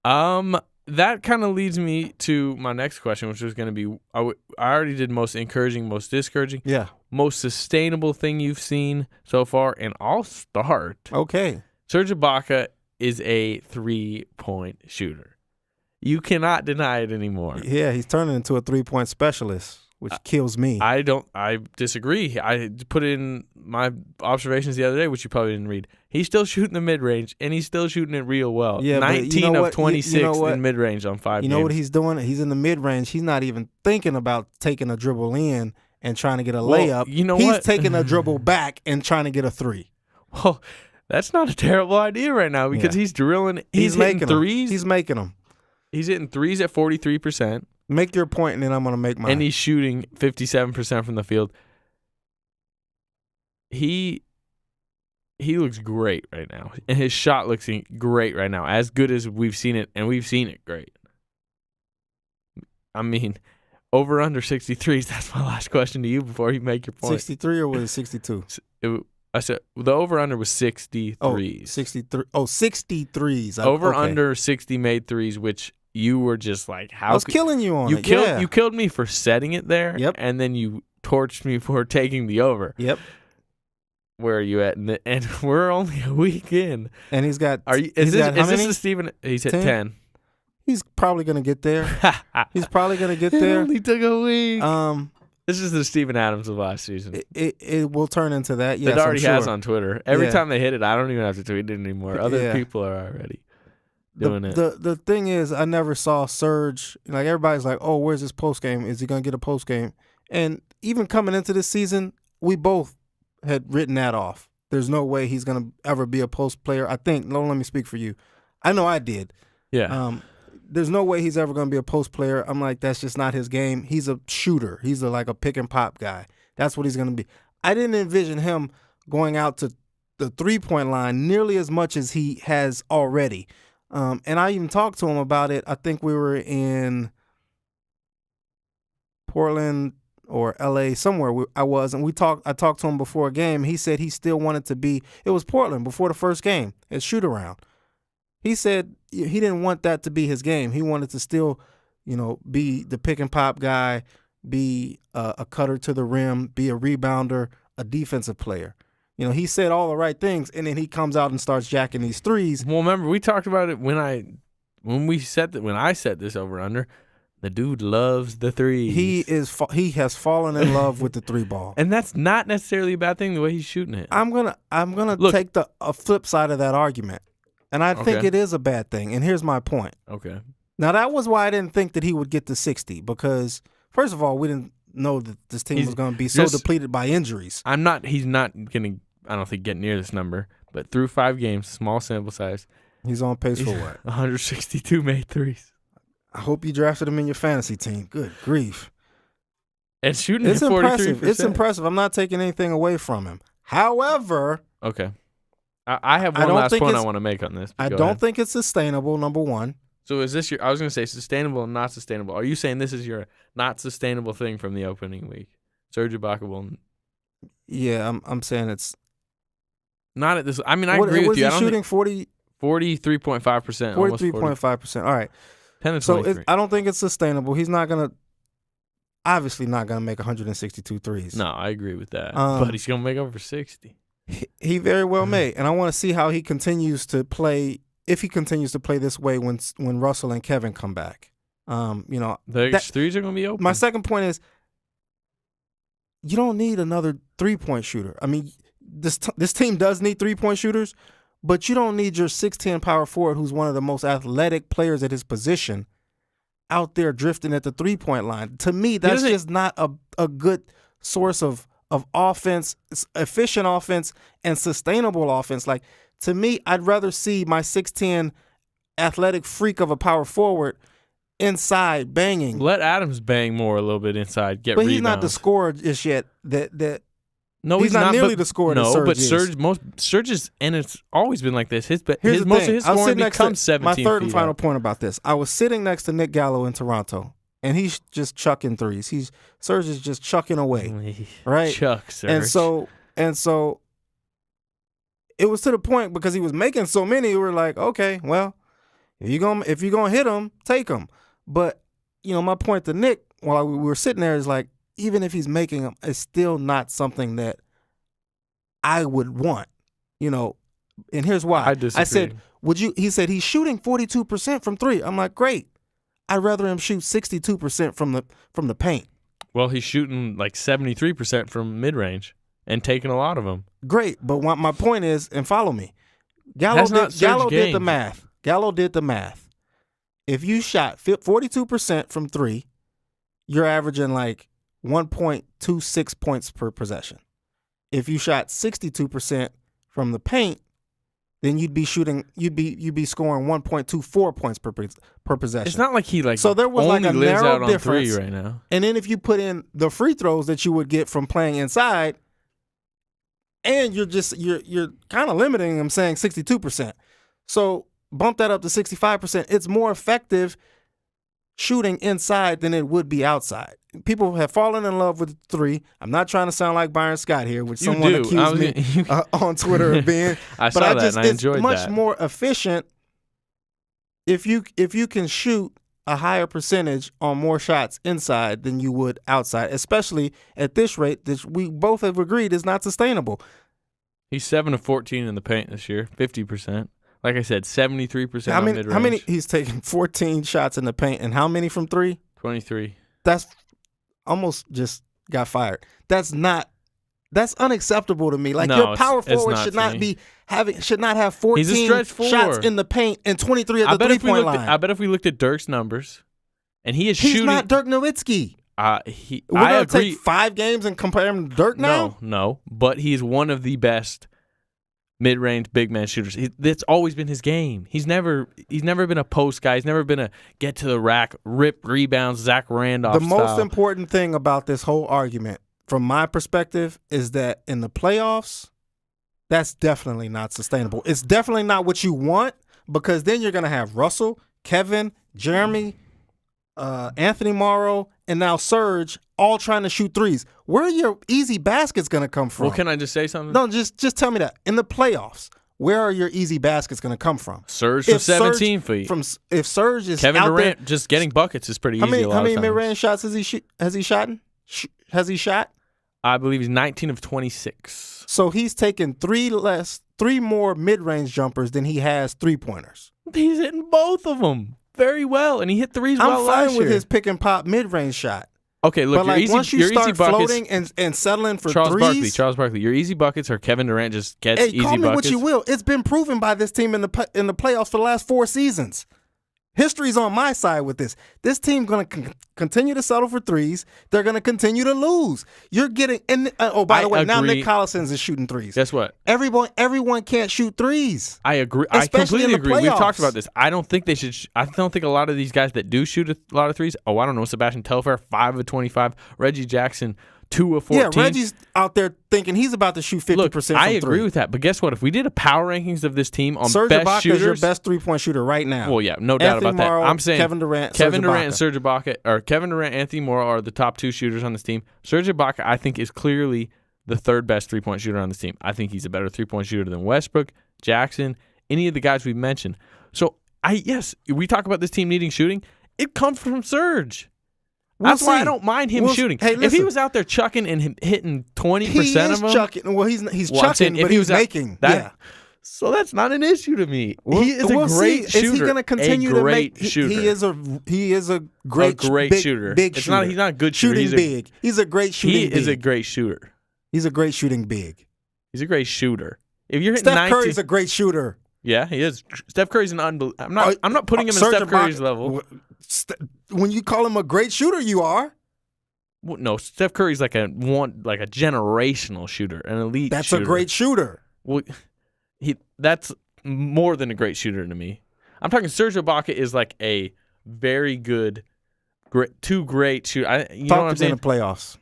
That kind of leads me to my next question, which was going to be, I already did most encouraging, most discouraging. Yeah. Most sustainable thing you've seen so far, and I'll start. Okay. Serge Ibaka is a 3-point shooter. You cannot deny it anymore. Yeah, he's turning into a 3-point specialist, which kills me. I disagree. I put in my observations the other day, which you probably didn't read. He's still shooting the mid-range, and he's still shooting it real well. Yeah, 19 of 26 in mid-range on 5 games. You know what he's doing? He's in the mid-range. He's not even thinking about taking a dribble in and trying to get a layup. He's taking a dribble back and trying to get a 3. Well, that's not a terrible idea right now because he's drilling. He's hitting threes. He's making them. He's hitting threes at 43%. Make your point, and then I'm going to make mine. And he's shooting 57% from the field. He looks great right now, and his shot looks great right now, as good as we've seen it, and we've seen it great. I mean, over under 63s. That's my last question to you before you make your point. 63 or was it 62? I said the over under was 63s. Oh, 63. Oh, 63s. Over okay. under 60 made threes, which you were just like, how? I was killing you on it. You killed me for setting it there. Yep. And then you torched me for taking the over. Yep. Where are you at? And we're only a week in. And he's got. Is this the Steven? He's at 10. He's probably gonna get there. He's probably gonna get there. It only took a week. This is the Steven Adams of last season. It will turn into that. Yes, it already I'm sure. has on Twitter. Every time they hit it, I don't even have to tweet it anymore. Other people are already doing it. The thing is, I never saw Serge. Like, everybody's like, oh, where's his post game? Is he gonna get a post game? And even coming into this season, we both had written that off. There's no way he's gonna ever be a post player. I think. No, let me speak for you. I know I did. Yeah. There's no way he's ever going to be a post player. I'm like, that's just not his game. He's a shooter. He's like a pick and pop guy. That's what he's going to be. I didn't envision him going out to the 3-point line nearly as much as he has already. And I even talked to him about it. I think we were in Portland or LA, somewhere I was, and I talked to him before a game. He said he still wanted to be. It was Portland before the first game at shoot around. He said he didn't want that to be his game. He wanted to still, be the pick and pop guy, be a cutter to the rim, be a rebounder, a defensive player. He said all the right things, and then he comes out and starts jacking these threes. Well, remember, we talked about it when I set this over under. The dude loves the threes. He has fallen in love with the three ball, and that's not necessarily a bad thing. The way he's shooting it. I'm gonna take the flip side of that argument. And I think it is a bad thing. And here's my point. Okay. Now, that was why I didn't think that he would get to 60. Because, first of all, we didn't know that this team was going to be so depleted by injuries. He's not going to, I don't think, get near this number. But through 5 games, small sample size. He's on pace for what? 162 made threes. I hope you drafted him in your fantasy team. Good grief. And shooting at 43%. It's impressive. I'm not taking anything away from him. However. Okay. I have one last point I want to make on this. I don't think it's sustainable, number one. So is this I was going to say sustainable and not sustainable. Are you saying this is your not sustainable thing from the opening week? Serge Ibaka will. Yeah, I'm saying it's. Not at this. I mean, I agree with you. Was he shooting 43.5%? 43.5%. All right. 10 and 23. So I don't think it's sustainable. He's obviously not going to make 162 threes. No, I agree with that. But he's going to make over 60. He very well may, and I want to see how he continues to play. If he continues to play this way when Russell and Kevin come back, the threes are going to be open. My second point is, you don't need another 3-point shooter. I mean, this team does need 3-point shooters, but you don't need your 6'10" power forward, who's one of the most athletic players at his position, out there drifting at the 3-point line. To me, that's just not a good source of offense, efficient offense, and sustainable offense. Like, to me, I'd rather see my 6'10" athletic freak of a power forward inside banging. Let Adams bang more a little bit inside, get rebounds. But he's not the scorer just yet. No, he's not nearly the scorer that Serge is. Serge is, and it's always been like this. Most of his scoring becomes 17 My third and feet final up. point about this. I was sitting next to Nick Gallo in Toronto, and he's just chucking threes. Serge is just chucking away, right? Chuck Serge. And so it was to the point, because he was making so many, we were like, okay, well, if you're gonna hit him, take him. But my point to Nick while we were sitting there is like, even if he's making them, it's still not something that I would want. And here's why. I disagree. I said, he said he's shooting 42% from 3. I'm like, great. I'd rather him shoot 62% from the paint. Well, he's shooting like 73% from mid-range and taking a lot of them. Great, but my point is, and follow me, Gallo did the math. Gallo did the math. If you shot 42% from 3, you're averaging like 1.26 points per possession. If you shot 62% from the paint, then you'd be scoring 1.24 points per possession. It's not like he so there was only like a lives narrow out on difference three right now. And then if you put in the free throws that you would get from playing inside, and you're kind of limiting him, saying 62%. So bump that up to 65%. It's more effective shooting inside than it would be outside. People have fallen in love with three. I'm not trying to sound like Byron Scott here, which someone accused me on Twitter of being. I saw that and I enjoyed that. It's much more efficient if you can shoot a higher percentage on more shots inside than you would outside, especially at this rate that we both have agreed is not sustainable. He's 7 of 14 in the paint this year, 50%. Like I said, 73% on mid-range. How many? He's taken 14 shots in the paint, and how many from three? 23. That's almost just got fired. That's unacceptable to me. Like your power forward should not have 14 shots in the paint and 23 at the 3-point line. I bet if we looked at Dirk's numbers, and he's not Dirk Nowitzki. We're going to take 5 games and compare him to Dirk now? No, but he's one of the best mid-range big man shooters. That's always been his game. He's never been a post guy. He's never been a get to the rack, rip rebounds, Zach Randolph The most important thing about this whole argument, from my perspective, is that in the playoffs, that's definitely not sustainable. It's definitely not what you want, because then you're going to have Russell, Kevin, Jeremy, Anthony Morrow, and now Serge all trying to shoot threes. Where are your easy baskets going to come from? Well, can I just say something? No, just tell me that. In the playoffs, where are your easy baskets going to come from? Serge from 17 feet. If Serge is Kevin out Durant there, just getting buckets is pretty easy. How many mid-range shots has he shot? I believe he's 19 of 26. So he's taken 3 more mid-range jumpers than he has 3-pointers. He's hitting both of them very well, and he hit threes well last year. I'm fine with his pick and pop mid-range shot. Okay, look, but once you start floating and settling for threes, Charles Barkley, your easy buckets are Kevin Durant just gets easy buckets. Call me what you will. It's been proven by this team in the playoffs for the last 4 seasons. History's on my side with this. This team going to continue to settle for threes. They're going to continue to lose. You're getting by the way, now Nick Collison's is shooting threes. Guess what? Everyone can't shoot threes. I agree. I completely agree. We've talked about this. I don't think they should. I don't think a lot of these guys that do shoot a lot of threes. Oh, I don't know. Sebastian Telfair, 5 of 25. Reggie Jackson, 2 of 14. Yeah, Reggie's out there thinking he's about to shoot 50% from three. I agree with that. But guess what? If we did a power rankings of this team on Serge best Ibaka shooters, is your best 3-point shooter right now. Well, yeah, no doubt Anthony about Morrow, that. I'm saying Kevin Durant, and Serge Ibaka, or Kevin Durant, Anthony Morrow are the top 2 shooters on this team. Serge Ibaka, I think, is clearly the 3rd best 3-point shooter on this team. I think he's a better 3-point shooter than Westbrook, Jackson, any of the guys we've mentioned. So, we talk about this team needing shooting. It comes from Serge. That's why I don't mind him shooting. Hey, listen, if he was out there chucking and hitting 20% of them, chucking. Well, he's chucking, but he's making. So that's not an issue to me. He is a great shooter. Is he going to continue to make? Shooter. He is a great shooter. Big shooter. He's not a good shooter. Shooting big. He's a great shooting. He big. is a great shooter. He's a great shooting big. He's a great shooter. If you're hitting Steph Curry's a great shooter. Yeah, he is. Steph Curry's an unbelievable. I'm not putting him in Steph Curry's level. When you call him a great shooter, you are. Well, no, Steph Curry's like a generational shooter, an elite. That's shooter. A great shooter. Well, that's more than a great shooter to me. I'm talking Serge Ibaka is like a very good, too great shooter. You know what I'm saying? In the playoffs.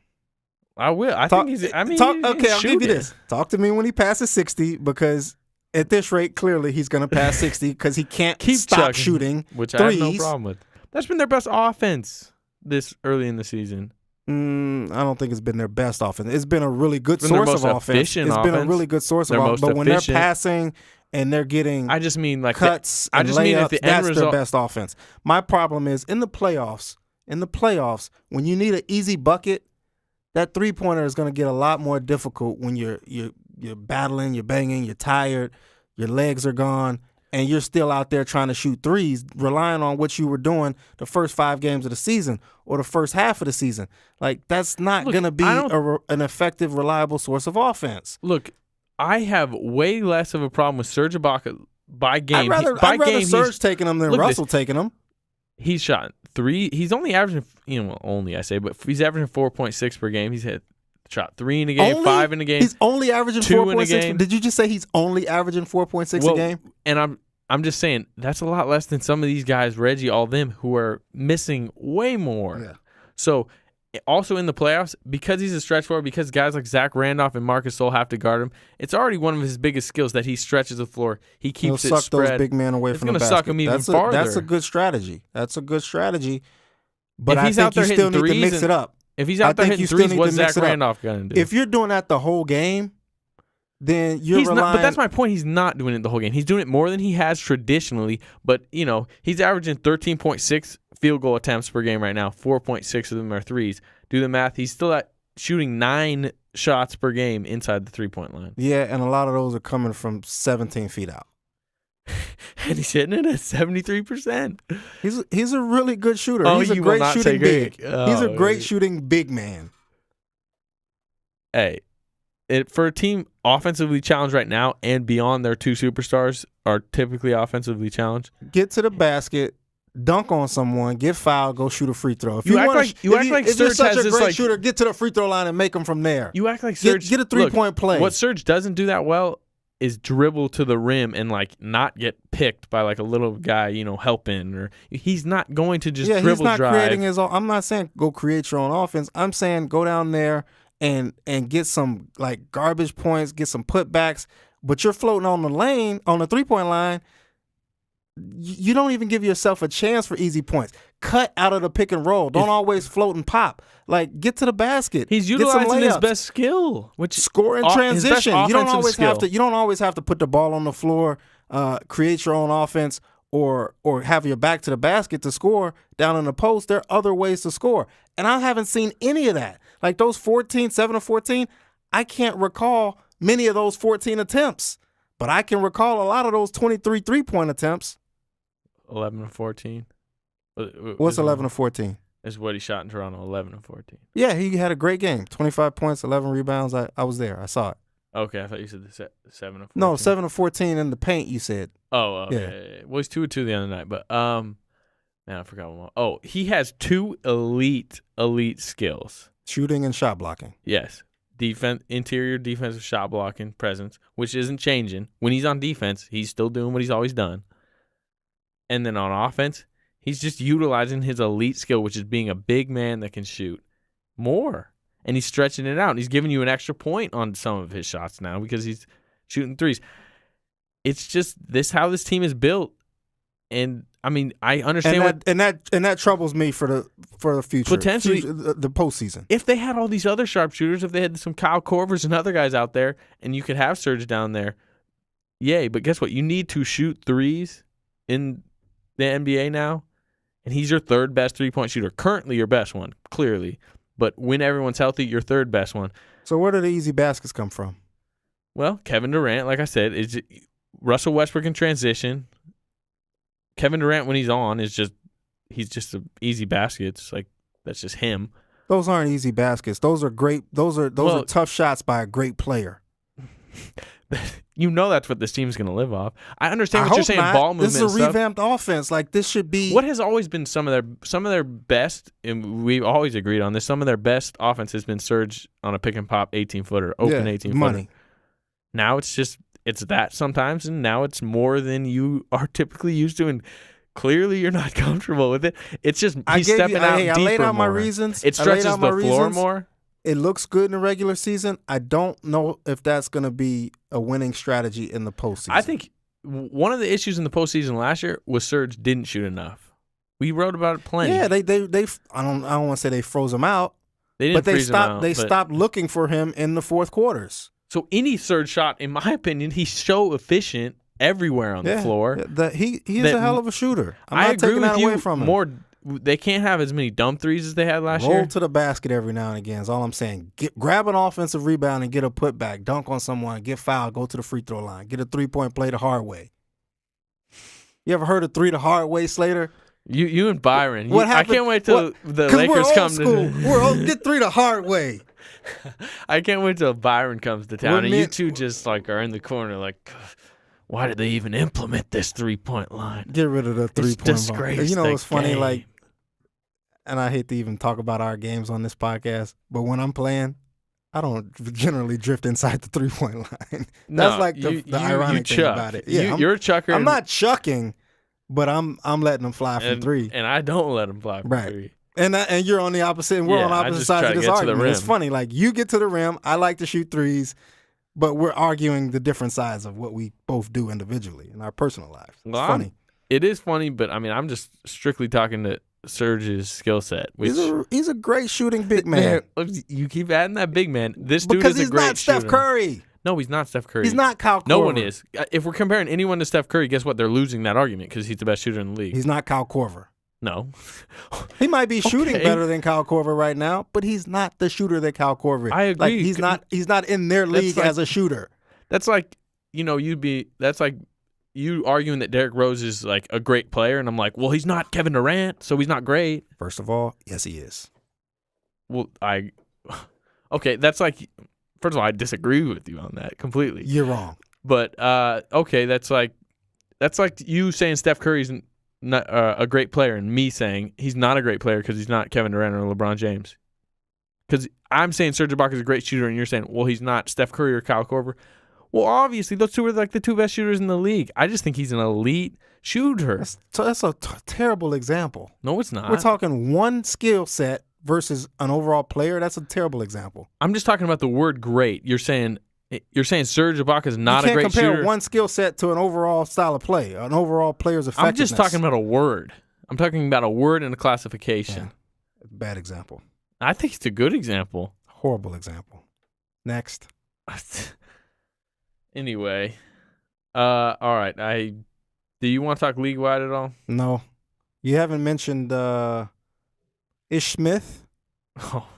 I will. Think he's. Okay, I'll give you this. Talk to me when he passes 60, because at this rate, clearly he's going to pass 60 because he can't stop shooting which threes. I have no problem with. That's been their best offense this early in the season. I don't think it's been their best offense. It's been a really good source of offense. It's been a really good source of offense. But when they're passing and they're getting cuts and layups, that's their best offense. My problem is in the playoffs, when you need an easy bucket, that 3-pointer is going to get a lot more difficult when you're battling, you're banging, you're tired, your legs are gone, and you're still out there trying to shoot threes, relying on what you were doing the first 5 games of the season or the first half of the season. Like, that's not going to be an effective, reliable source of offense. Look, I have way less of a problem with Serge Ibaka by game. I'd rather Serge taking them than Russell taking them. He's shot 3. He's only averaging, but he's averaging 4.6 per game. He's hit Shot 3 in a game, 5 in a game. He's only averaging 2 in a 4.6. game. Did you just say he's only averaging 4.6 a game? And I'm just saying that's a lot less than some of these guys, Reggie, all them, who are missing way more. Yeah. So also in the playoffs, because he's a stretch forward, because guys like Zach Randolph and Marcus Sol have to guard him, it's already one of his biggest skills that he stretches the floor. He keeps He'll it suck spread. those big men away from the basket. It's going to suck him even farther. That's a good strategy. But if he's out there you still hitting need to mix threes it up. If he's out there hitting threes, what's Zach Randolph going to do? If you're doing that the whole game, then you're relying. But that's my point. He's not doing it the whole game. He's doing it more than he has traditionally. But, he's averaging 13.6 field goal attempts per game right now. 4.6 of them are threes. Do the math. He's still at shooting 9 shots per game inside the three-point line. Yeah, and a lot of those are coming from 17 feet out. And he's hitting it at 73%. He's a really good shooter. Oh, he's a you great will not shooting say big. great. He's a Oh, great shooting big man. Hey, for a team offensively challenged right now and beyond, their 2 superstars are typically offensively challenged. Get to the basket, dunk on someone, get fouled, go shoot a free throw. If You act wanna, like Serge you're such has a this, great like- shooter, get to the free throw line and make them from there. You act like Serge. Get a 3-point play. What Serge doesn't do that well is dribble to the rim and not get picked by a little guy, helping, or he's not going to just dribble he's not drive. creating his own. I'm not saying go create your own offense. I'm saying go down there and get some garbage points, get some putbacks, but you're floating on the lane, on the 3-point line. You don't even give yourself a chance for easy points. Cut out of the pick and roll. Don't always float and pop. Get to the basket. He's Get some utilizing his layups. best skill, which Score in his best transition. You don't offensive skill. You don't always have to put the ball on the floor, create your own offense, or have your back to the basket to score down in the post. There are other ways to score, and I haven't seen any of that. Those 7 of 14, I can't recall many of those 14 attempts, but I can recall a lot of those 23 3-point attempts. 11 of 14. What's 11 of 14? Is what he shot in Toronto. 11 of 14. Yeah, he had a great game. 25 points, 11 rebounds. I was there. I saw it. Okay, I thought you said the 7 of 14. No, 7 of 14 in the paint. You said. Oh, okay. Yeah. Well, he's 2 of 2 the other night, but man, I forgot one more. Oh, he has 2 elite skills: shooting and shot blocking. Yes, interior defensive shot blocking presence, which isn't changing. When he's on defense, he's still doing what he's always done. And then on offense, he's just utilizing his elite skill, which is being a big man that can shoot more. And he's stretching it out. And he's giving you an extra point on some of his shots now because he's shooting threes. It's just how this team is built. And I mean, I understand and that troubles me for the future. Potentially the postseason. If they had all these other sharpshooters, if they had some Kyle Korvers and other guys out there, and you could have Serge down there, yay. But guess what? You need to shoot threes in the NBA now, and he's your third best 3-point shooter. Currently your best one, clearly. But when everyone's healthy, your third best one. So where do the easy baskets come from? Well, Kevin Durant, like I said, is Russell Westbrook in transition. Kevin Durant, when he's on, he's just an easy baskets. That's just him. Those aren't easy baskets. Those are great. Those are tough shots by a great player. You know that's what this team's going to live off. I understand what you're saying. Ball movement. This is a revamped offense. This should be what has always been some of their best. And we've always agreed on this. Some of their best offense has been Serge on a pick and pop 18-footer, open 18-footer. Money. Now it's that sometimes, and now it's more than you are typically used to, and clearly you're not comfortable with it. It's just he's stepping out deeper. I laid out my more. reasons. It stretches the floor more. It looks good in the regular season. I don't know if that's going to be a winning strategy in the postseason. I think one of the issues in the postseason last year was Serge didn't shoot enough. We wrote about it plenty. Yeah, they I don't want to say they froze him out. They didn't freeze him out. They stopped looking for him in the fourth quarters. So any Serge shot, in my opinion, he's so efficient everywhere on the floor. He is a hell of a shooter. I'm not agree taking that with you away from him. They can't have as many dumb threes as they had last year. year. Roll to the basket every now and again is all I'm saying. Grab an offensive rebound and get a putback. Dunk on someone, get fouled, go to the free throw line. Get a 3-point play the hard way. You ever heard of 3 the hard way, Slater? You and Byron. What happened? I can't wait till the Lakers come to get 3 the hard way. I can't wait till Byron comes to town and you two just are in the corner why did they even implement this 3-point line? Get rid of the 3-point line. You know what's funny? Game. And I hate to even talk about our games on this podcast, but when I'm playing, I don't generally drift inside the 3-point line. That's No, like the ironic thing about it. Yeah, you're a chucker. I'm not chucking, but I'm letting them fly from three. And I don't let them fly from Right. three. And you're on the opposite, and we're Yeah, on I opposite just sides try of to this get to the argument. It's rim. funny. Like, you get to the rim. I like to shoot threes, but we're arguing the different sides of what we both do individually in our personal lives. It's funny. It is funny, but I mean, I'm just strictly talking to Serge's skill set. Which He's a great shooting big man. You keep adding that big man. This dude Because is a he's great not Steph shooter. Curry. No, he's not Steph Curry. He's not Kyle Korver. No one is. If we're comparing anyone to Steph Curry, guess what? They're losing that argument because he's the best shooter in the league. He's not Kyle Korver. No. He might be shooting Okay. better than Kyle Korver right now, but he's not the shooter that Kyle Korver is. I agree. Like, he's not in their league like- as a shooter. That's like, that's like you arguing that Derrick Rose is like a great player, and I'm like, well, he's not Kevin Durant, so he's not great. First of all, yes, he is. Well, okay, that's like, first of all, I disagree with you on that completely. You're wrong. But okay, that's like you saying Steph Curry's not a great player, and me saying he's not a great player because he's not Kevin Durant or LeBron James. Because I'm saying Serge Ibaka is a great shooter, and you're saying, well, he's not Steph Curry or Kyle Korver. Well, obviously, those two are like the two best shooters in the league. I just think he's an elite shooter. That's a terrible example. No, it's not. We're talking one skill set versus an overall player. That's a terrible example. I'm just talking about the word great. You're saying Serge Ibaka is not a great You can't compare shooter. one skill set to an overall style of play, an overall player's effectiveness. I'm just talking about a word. I'm talking about a word and a classification. Yeah. Bad example. I think it's a good example. Horrible example. Next. Anyway, all right. Do you want to talk league wide at all? No. You haven't mentioned Ish Smith. Oh,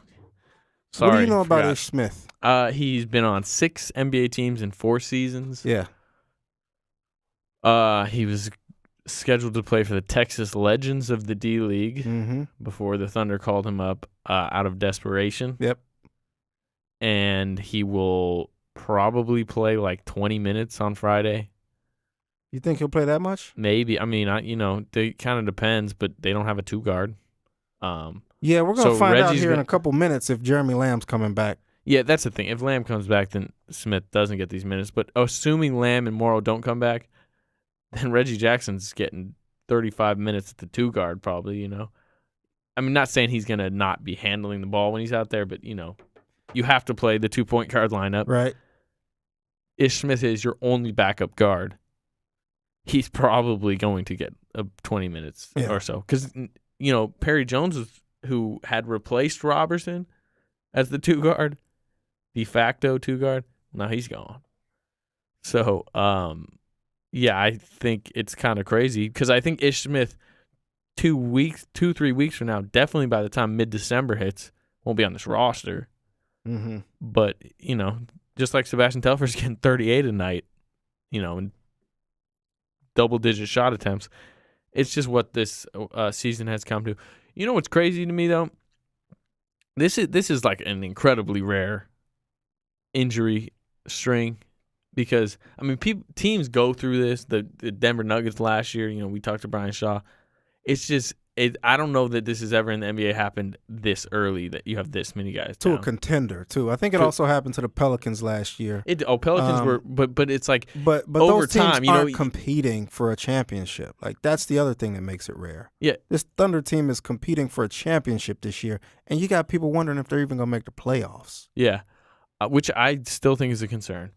sorry. What do you know about forgot. Ish Smith? He's been on 6 NBA teams in 4 seasons. Yeah. He was scheduled to play for the Texas Legends of the D League before the Thunder called him up out of desperation. Yep. And he will probably play like 20 minutes on Friday. You think he'll play that much? Maybe. I mean, it kind of depends, but they don't have a 2 guard. Yeah, we're going to find out Reggie's here in a couple minutes if Jeremy Lamb's coming back. Yeah, that's the thing. If Lamb comes back, then Smith doesn't get these minutes. But assuming Lamb and Morrow don't come back, then Reggie Jackson's getting 35 minutes at the 2 guard probably, I mean, not saying he's going to not be handling the ball when he's out there, but, you have to play the 2-point guard lineup. Right. Ish Smith is your only backup guard. He's probably going to get 20 minutes or so. Because, Perry Jones, who had replaced Robertson as the 2 guard, de facto 2 guard, now he's gone. So, yeah, I think it's kind of crazy because I think Ish Smith 3 weeks from now, definitely by the time mid-December hits, won't be on this roster. Mm-hmm. But, just like Sebastian Telfair's getting 38 a night, and double-digit shot attempts, it's just what this season has come to. You know what's crazy to me, though? This is like an incredibly rare injury string because, I mean, teams go through this. The Denver Nuggets last year, we talked to Brian Shaw. It's just I don't know that this has ever in the NBA happened this early that you have this many guys to down. a contender too. I think it also happened to the Pelicans last year. Pelicans were, but it's like, but over those teams time, aren't competing for a championship. Like that's the other thing that makes it rare. Yeah, this Thunder team is competing for a championship this year, and you got people wondering if they're even gonna make the playoffs. Yeah, which I still think is a concern.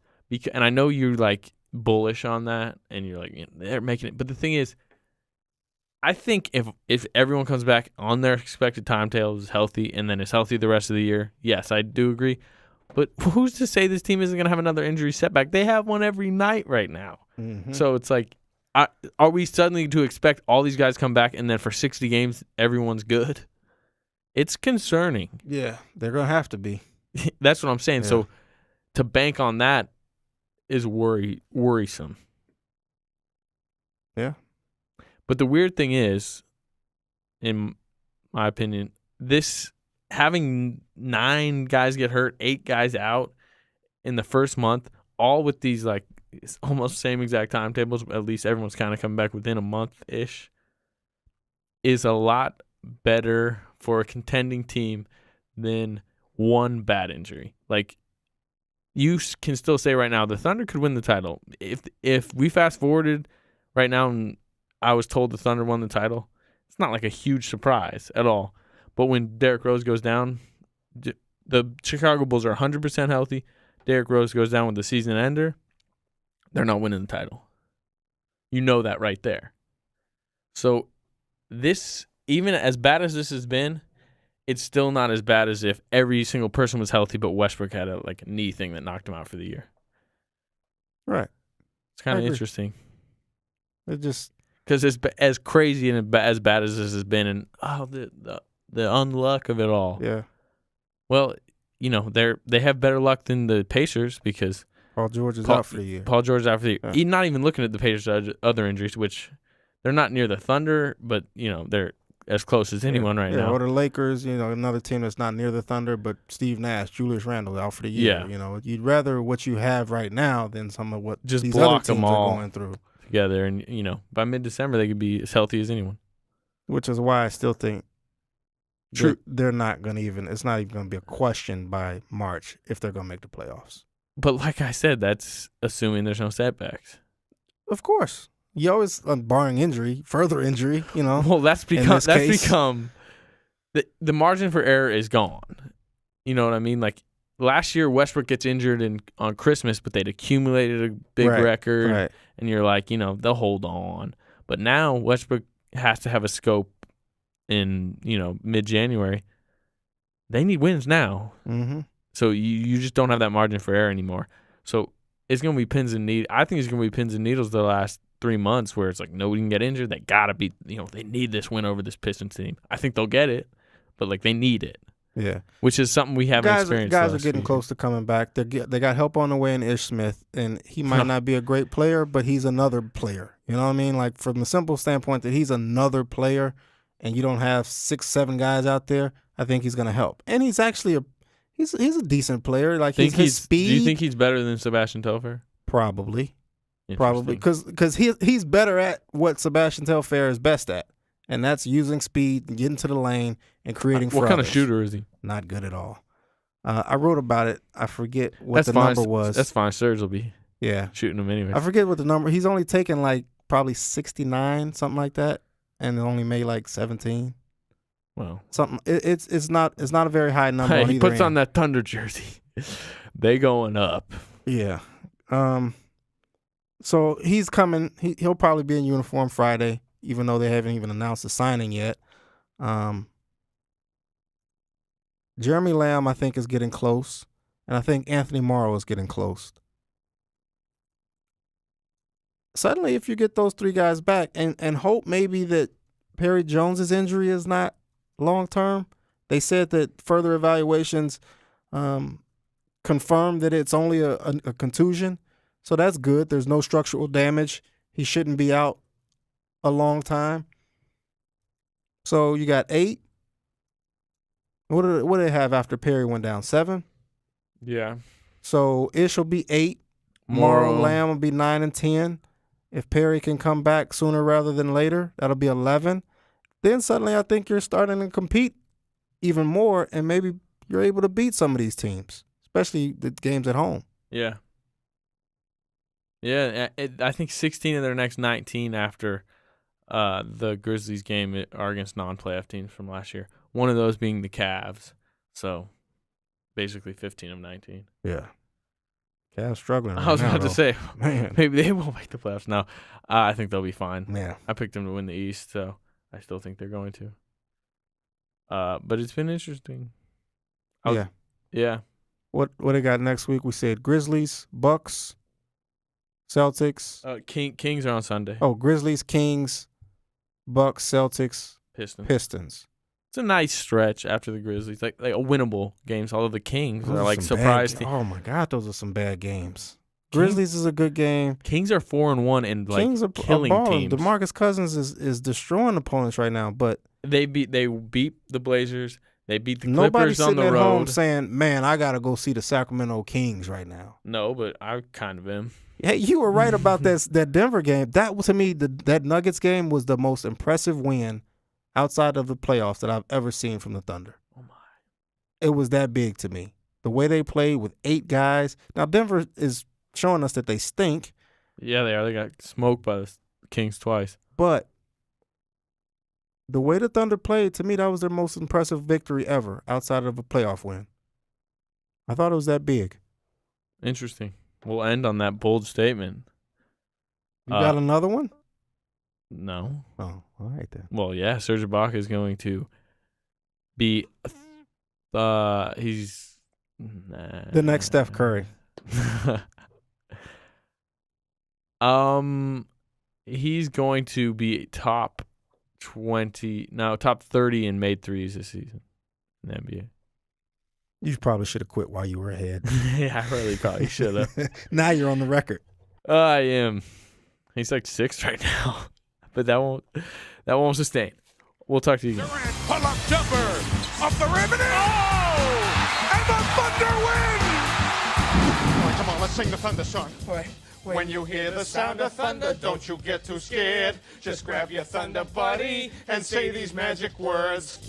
And I know you're like bullish on that, and you're like they're making it. But the thing is, I think if everyone comes back on their expected timetable, is healthy, and then is healthy the rest of the year, yes, I do agree. But who's to say this team isn't going to have another injury setback? They have one every night right now. Mm-hmm. So it's like, are we suddenly to expect all these guys come back and then for 60 games, everyone's good? It's concerning. Yeah, they're going to have to be. That's what I'm saying. Yeah. So to bank on that is worrisome. Yeah. But the weird thing is, in my opinion, this having 9 guys get hurt, 8 guys out in the first month, all with these like almost same exact timetables, at least everyone's kind of coming back within a month-ish, is a lot better for a contending team than one bad injury. Like, you can still say right now the Thunder could win the title. If we fast forwarded right now and I was told the Thunder won the title, it's not like a huge surprise at all. But when Derrick Rose goes down, the Chicago Bulls are 100% healthy. Derrick Rose goes down with the season ender. They're not winning the title. You know that right there. So this, even as bad as this has been, it's still not as bad as if every single person was healthy, but Westbrook had a knee thing that knocked him out for the year. Right. It's kind of interesting. It just because as crazy and as bad as this has been, and the unluck of it all. Yeah. Well, they have better luck than the Pacers because Paul George is out for the year. Paul George is out for the year. Yeah. Not even looking at the Pacers' other injuries, which they're not near the Thunder, but they're as close as anyone right now. Or the Lakers, another team that's not near the Thunder, but Steve Nash, Julius Randle out for the year. Yeah. You'd rather what you have right now than some of what just these block other teams them all are going through together. And, by mid-December, they could be as healthy as anyone. Which is why I still think they're not going to it's not even going to be a question by March if they're going to make the playoffs. But like I said, that's assuming there's no setbacks. Of course. You always, barring further injury, Well, that's become the margin for error is gone. You know what I mean? Like last year, Westbrook gets injured on Christmas, but they'd accumulated a big record, right. And you're like, they'll hold on. But now Westbrook has to have a scope in mid-January. They need wins now, so you just don't have that margin for error anymore. So it's gonna be pins and needles. I think it's gonna be pins and needles the last 3 months where it's like nobody can get injured. They gotta be, they need this win over this Pistons team. I think they'll get it, but they need it. Yeah, which is something we haven't experienced. Guys are getting close to coming back. They got help on the way in Ish Smith, and he might not be a great player, but he's another player. You know what I mean? Like from the simple standpoint that he's another player, and you don't have 6-7 guys out there. I think he's gonna help, and he's actually he's a decent player. Like his speed. Do you think he's better than Sebastian Telfair? Probably, because he's better at what Sebastian Telfair is best at, and that's using speed, getting to the lane, and creating. What kind of shooter is he? Not good at all. I wrote about it. I forget what the number was. That's fine. Serge will be shooting him anyway. I forget what the number. He's only taken probably 69, something like that, and only made 17. Well, something. It's not a very high number. Hey, he puts on that Thunder jersey. They going up. Yeah. So he's coming. He'll probably be in uniform Friday, even though they haven't even announced the signing yet. Jeremy Lamb, I think, is getting close, and I think Anthony Morrow is getting close. Suddenly, if you get those 3 guys back, and hope maybe that Perry Jones's injury is not long-term. They said that further evaluations confirmed that it's only a contusion, so that's good. There's no structural damage. He shouldn't be out a long time. So you got 8. What do they have after Perry went down? 7? Yeah. So Ish will be 8. Morrow Lamb will be 9 and 10. If Perry can come back sooner rather than later, that'll be 11. Then suddenly I think you're starting to compete even more, and maybe you're able to beat some of these teams, especially the games at home. Yeah. Yeah, I think 16 of their next 19 after the Grizzlies game are against non-playoff teams from last year. One of those being the Cavs. So basically 15 of 19. Yeah. Cavs struggling right now. I was about to say, man, maybe they won't make the playoffs. No, I think they'll be fine. Yeah. I picked them to win the East, so I still think they're going to. But it's been interesting. Yeah. What they got next week? We said Grizzlies, Bucks, Celtics. Kings are on Sunday. Oh, Grizzlies, Kings, Bucks, Celtics, Pistons. It's a nice stretch after the Grizzlies, like a winnable games. Although the Kings are surprised. Oh my God, those are some bad games. Grizzlies is a good game. Kings are 4-1 and Kings are killing teams. DeMarcus Cousins is destroying opponents right now, but they beat the Blazers. They beat the Nobody's Clippers on the road. Nobody's sitting at home saying, "Man, I gotta go see the Sacramento Kings right now." No, but I kind of am. Hey, you were right about that Denver game. That was, to me, that Nuggets game was the most impressive win outside of the playoffs that I've ever seen from the Thunder. Oh my! It was that big to me. the way they play with 8 guys. Now, Denver is showing us that they stink. Yeah, they are. They got smoked by the Kings twice. But the way the Thunder played, to me, that was their most impressive victory ever outside of a playoff win. I thought it was that big. Interesting. We'll end on that bold statement. You got another one? No. Oh, all right then. Well, yeah, Serge Ibaka is going to be he's the next Steph Curry. He's going to be top 30 in made threes this season in the NBA. You probably should have quit while you were ahead. Yeah, I really probably should have. Now you're on the record. I am. He's like 6th right now, but that won't sustain. We'll talk to you again. Durant, pull-up jumper, off the rim, and and the Thunder win! Come on, let's sing the Thunder song. When you hear the sound of thunder, don't you get too scared. Just grab your Thunder buddy and say these magic words.